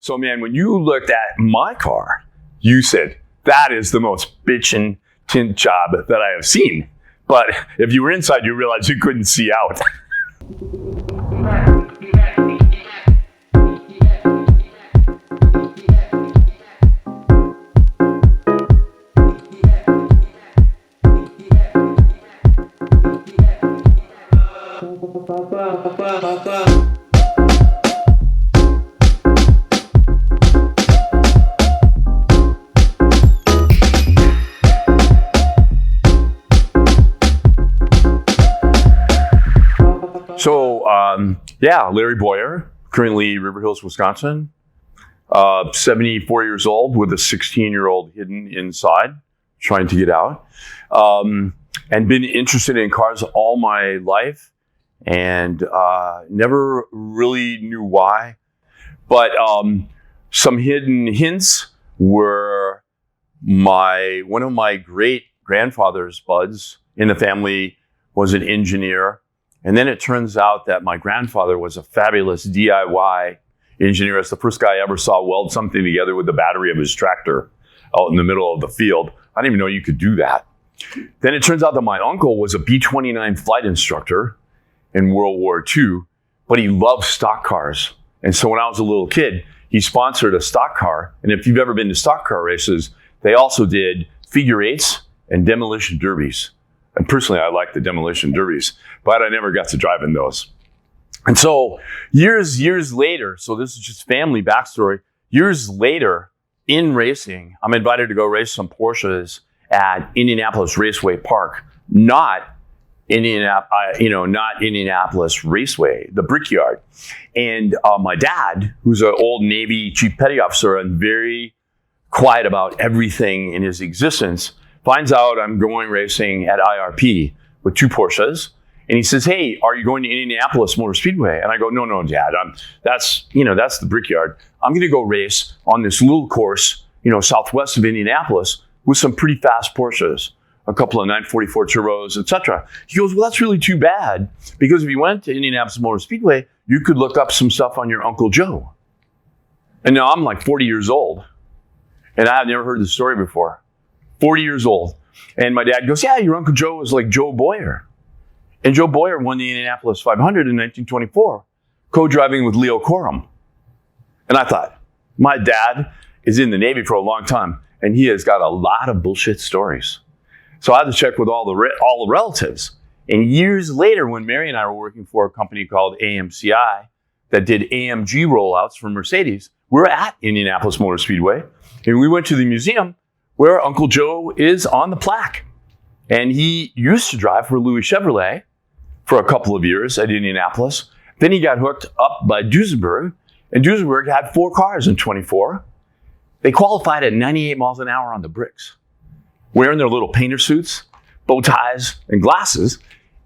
So man, when you looked at my car, you said, that is the most bitchin' tint job that I have seen. But if you were inside, you realized you couldn't see out. So, Larry Boyer, currently River Hills, Wisconsin, 74 years old with a 16-year-old hidden inside, trying to get out, and been interested in cars all my life and never really knew why. But some hidden hints were one of my great grandfather's buds in the family was an engineer. And then it turns out that my grandfather was a fabulous DIY engineer. It's the first guy I ever saw weld something together with the battery of his tractor out in the middle of the field. I didn't even know you could do that. Then it turns out that my uncle was a B-29 flight instructor in World War II, but he loved stock cars. And so when I was a little kid, he sponsored a stock car. And if you've ever been to stock car races, they also did figure eights and demolition derbies. And personally, I like the demolition derbies, but I never got to drive in those. And so years later, so this is just family backstory, years later in racing, I'm invited to go race some Porsches at Indianapolis Raceway Park, not Indianapolis Raceway, the Brickyard. And my dad, who's an old Navy chief petty officer and very quiet about everything in his existence, finds out I'm going racing at IRP with two Porsches. And he says, hey, are you going to Indianapolis Motor Speedway? And I go, no, Dad, that's the Brickyard. I'm going to go race on this little course, southwest of Indianapolis with some pretty fast Porsches, a couple of 944 turbos, etc. He goes, well, that's really too bad, because if you went to Indianapolis Motor Speedway, you could look up some stuff on your Uncle Joe. And now I'm like 40 years old, and I have never heard this story before. 40 years old. And my dad goes, yeah, your Uncle Joe was like Joe Boyer. And Joe Boyer won the Indianapolis 500 in 1924, co-driving with Leo Coram. And I thought, my dad is in the Navy for a long time, and he has got a lot of bullshit stories. So I had to check with all the relatives. And years later, when Mary and I were working for a company called AMCI that did AMG rollouts for Mercedes, we were at Indianapolis Motor Speedway, and we went to the museum where Uncle Joe is on the plaque. And he used to drive for Louis Chevrolet for a couple of years at Indianapolis. Then he got hooked up by Duesenberg, and Duesenberg had 4 cars in 24. They qualified at 98 miles an hour on the bricks, wearing their little painter suits, bow ties, and glasses.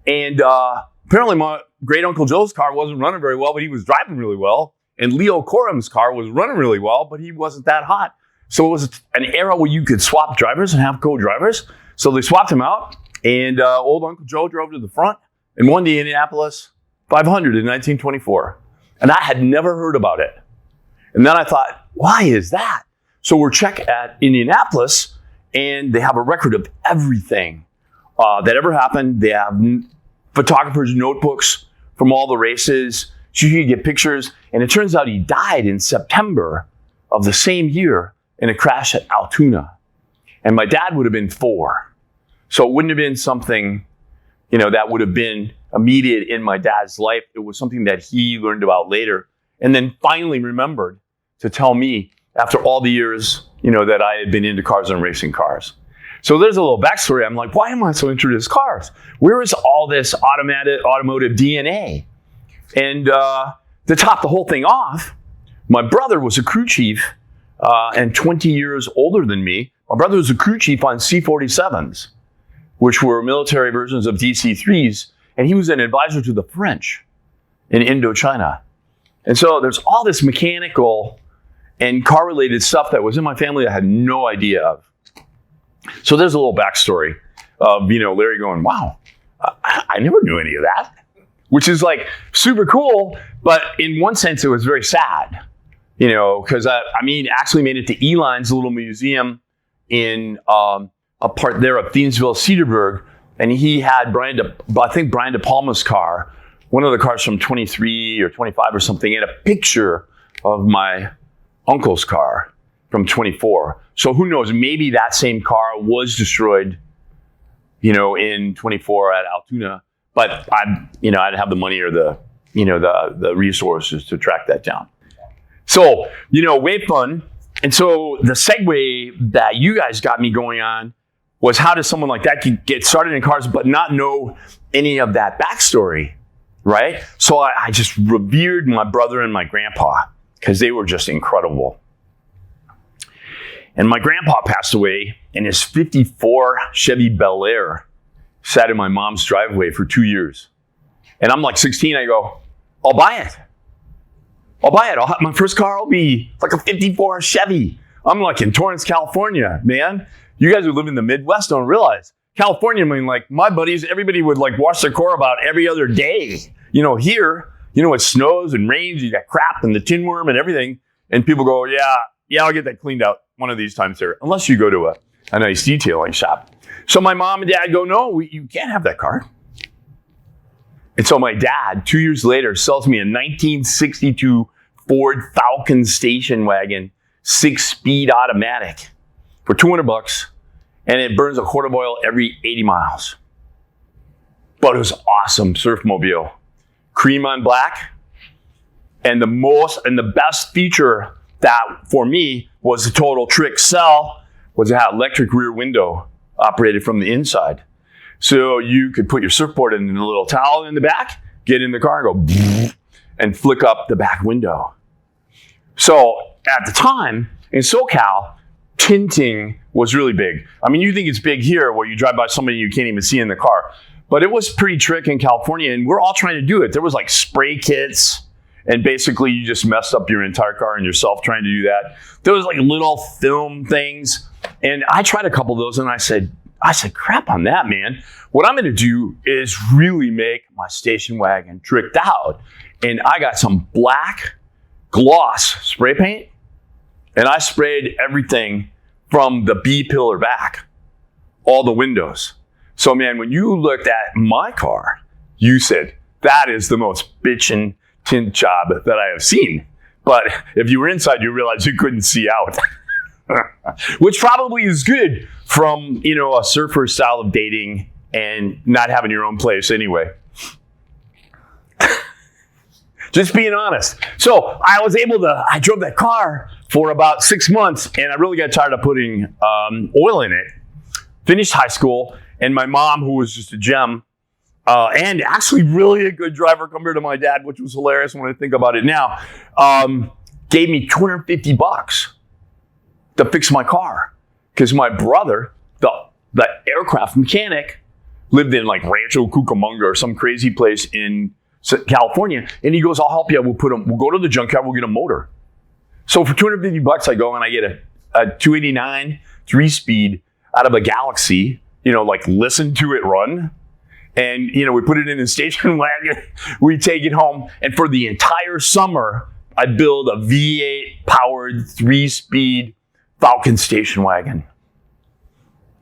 And apparently my great Uncle Joe's car wasn't running very well, but he was driving really well. And Leo Coram's car was running really well, but he wasn't that hot. So it was an era where you could swap drivers and have co-drivers. So they swapped him out, and old Uncle Joe drove to the front and won the Indianapolis 500 in 1924. And I had never heard about it. And then I thought, why is that? So we're check at Indianapolis, and they have a record of everything that ever happened. They have photographers' notebooks from all the races, so you can get pictures. And it turns out he died in September of the same year in a crash at Altoona. And my dad would have been 4. So it wouldn't have been something, that would have been immediate in my dad's life. It was something that he learned about later and then finally remembered to tell me after all the years, that I had been into cars and racing cars. So there's a little backstory. I'm like, why am I so interested in cars? Where is all this automotive DNA? And to top the whole thing off, my brother was a crew chief and 20 years older than me. My brother was a crew chief on C-47s, which were military versions of DC-3s, and he was an advisor to the French in Indochina. And so there's all this mechanical and car-related stuff that was in my family that I had no idea of. So there's a little backstory of, Larry going, wow, I never knew any of that, which is like super cool, but in one sense it was very sad You know, because actually made it to Eline's little museum in a part there of Thiensville, Cedarburg, and he had Brian De Palma's car, one of the cars from 23 or 25 or something, and a picture of my uncle's car from 24. So who knows? Maybe that same car was destroyed, you know, in 24 at Altoona. But I didn't have the money or the resources to track that down. So, you know, way fun. And so the segue that you guys got me going on was, how does someone like that get started in cars but not know any of that backstory, right? So I just revered my brother and my grandpa because they were just incredible. And my grandpa passed away, and his 54 Chevy Bel Air sat in my mom's driveway for 2 years. And I'm like 16, I go, I'll buy it. My first car will be like a 54 Chevy. I'm like in Torrance, California, man. You guys who live in the Midwest don't realize. California, I mean, like my buddies, everybody would like wash their car about every other day. You know, here, you know, it snows and rains, you got crap and the tin worm and everything. And people go, yeah, I'll get that cleaned out one of these times here. Unless you go to a nice detailing shop. So my mom and dad go, no, you can't have that car. And so my dad, 2 years later, sells me a 1962 Ford Falcon station wagon, 6-speed automatic for $200, and it burns a quart of oil every 80 miles. But it was awesome surfmobile. Cream on black. And the best feature that for me was the total trick sell was it had electric rear window operated from the inside. So you could put your surfboard in a little towel in the back, get in the car and go and flick up the back window. So at the time in SoCal, tinting was really big. I mean, you think it's big here where you drive by somebody you can't even see in the car, but it was pretty trick in California, and we're all trying to do it. There was like spray kits, and basically you just messed up your entire car and yourself trying to do that. There was like little film things, and I tried a couple of those, and I said, crap on that, man. What I'm going to do is really make my station wagon tricked out. And I got some black gloss spray paint, and I sprayed everything from the B pillar back, all the windows. So, man, when you looked at my car, you said, that is the most bitchin' tint job that I have seen. But if you were inside, you realized you couldn't see out. Which probably is good from, you know, a surfer style of dating and not having your own place anyway. Just being honest. So I drove that car for about 6 months, and I really got tired of putting oil in it. Finished high school, and my mom, who was just a gem, and actually really a good driver compared to my dad, which was hilarious when I think about it now, gave me $250 to fix my car. Because my brother, the aircraft mechanic, lived in like Rancho Cucamonga or some crazy place in California. And he goes, I'll help you. We'll go to the junkyard, we'll get a motor. So for $250, I go and I get a 289 3-speed out of a Galaxy, you know, like listen to it run. And, you know, we put it in a station wagon, we take it home. And for the entire summer, I build a V8 powered 3-speed Falcon station wagon.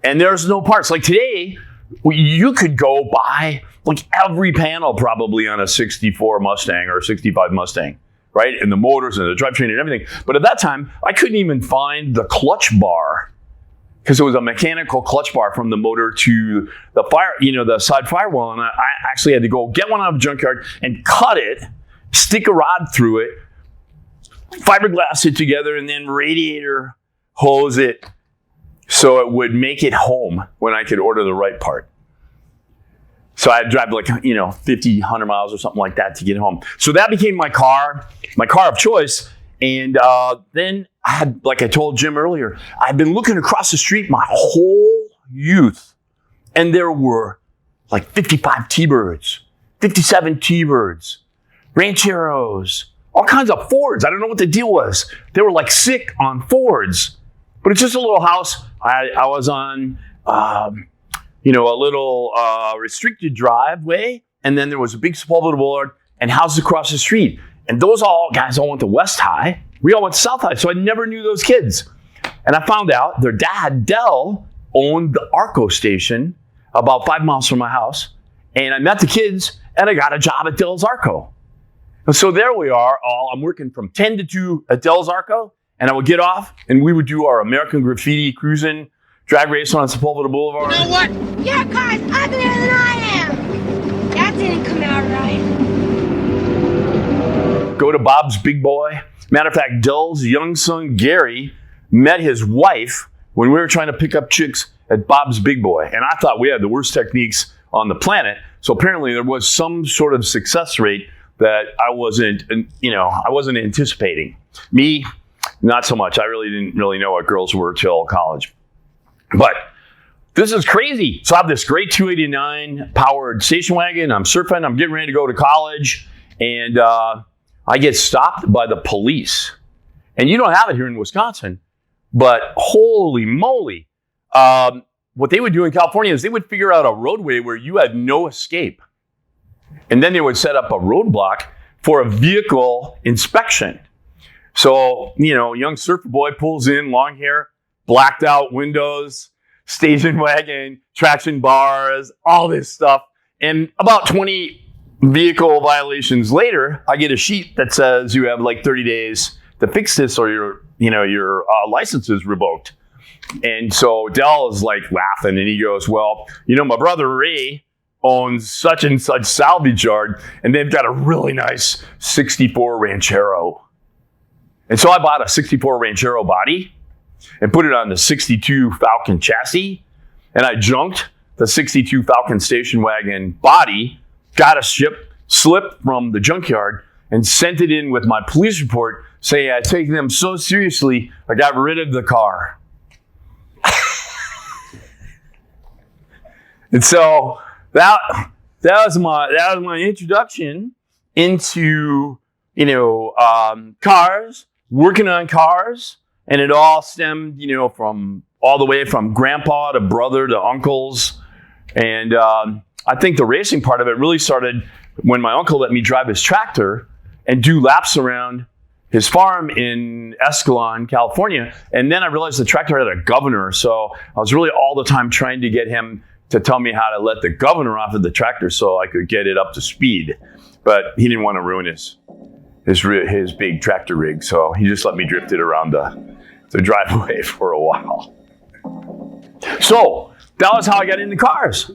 And there's no parts. Like today, you could go buy like every panel probably on a 64 Mustang or a 65 Mustang, right? And the motors and the drivetrain and everything. But at that time, I couldn't even find the clutch bar because it was a mechanical clutch bar from the motor to the fire, you know, the side firewall. And I actually had to go get one out of a junkyard and cut it, stick a rod through it, fiberglass it together, and then radiator hose it so it would make it home when I could order the right part. So I'd drive like, you know, 50, 100 miles or something like that to get home. So that became my car of choice. And then I had, like I told Jim earlier, I'd been looking across the street my whole youth. And there were like 55 T-Birds, 57 T-Birds, Rancheros, all kinds of Fords. I don't know what the deal was. They were like sick on Fords. But it's just a little house. I was on, you know, a little restricted driveway. And then there was a big Sepulveda boulevard and houses across the street. And those guys all went to West High, We all went to South High, so I never knew those kids. And I found out their dad, Dell, owned the Arco station about 5 miles from my house. And I met the kids, and I got a job at Dell's Arco. And so there we are, I'm working from 10 to 2 at Dell's Arco, and I would get off, and we would do our American Graffiti cruising, drag racing on Sepulveda Boulevard. You know what? Your car's uglier than I am. That didn't come out right. Go to Bob's Big Boy. Matter of fact, Dell's young son, Gary, met his wife when we were trying to pick up chicks at Bob's Big Boy. And I thought we had the worst techniques on the planet. So apparently there was some sort of success rate that I wasn't anticipating. Me, not so much. I really didn't know what girls were till college. But this is crazy. So I have this great 289 powered station wagon. I'm surfing. I'm getting ready to go to college. And I get stopped by the police. And you don't have it here in Wisconsin. But holy moly. What they would do in California is they would figure out a roadway where you had no escape. And then they would set up a roadblock for a vehicle inspection. So, young surfer boy pulls in, long hair, blacked out windows, station wagon, traction bars, all this stuff. And about 20 vehicle violations later, I get a sheet that says you have like 30 days to fix this or your license is revoked. And so Dell is like laughing and he goes, well, my brother Ray owns such and such salvage yard and they've got a really nice 64 Ranchero. And so I bought a 64 Ranchero body and put it on the 62 Falcon chassis. And I junked the 62 Falcon station wagon body, got a slip from the junkyard and sent it in with my police report saying I take them so seriously, I got rid of the car. And so that was my introduction into cars, working on cars, and it all stemmed from all the way from grandpa to brother to uncles, and I think the racing part of it really started when my uncle let me drive his tractor and do laps around his farm in Escalon, California, and then I realized the tractor had a governor, so I was really all the time trying to get him to tell me how to let the governor off of the tractor so I could get it up to speed. But he didn't want to ruin his big tractor rig, so he just let me drift it around the driveway for a while. So that was how I got into cars.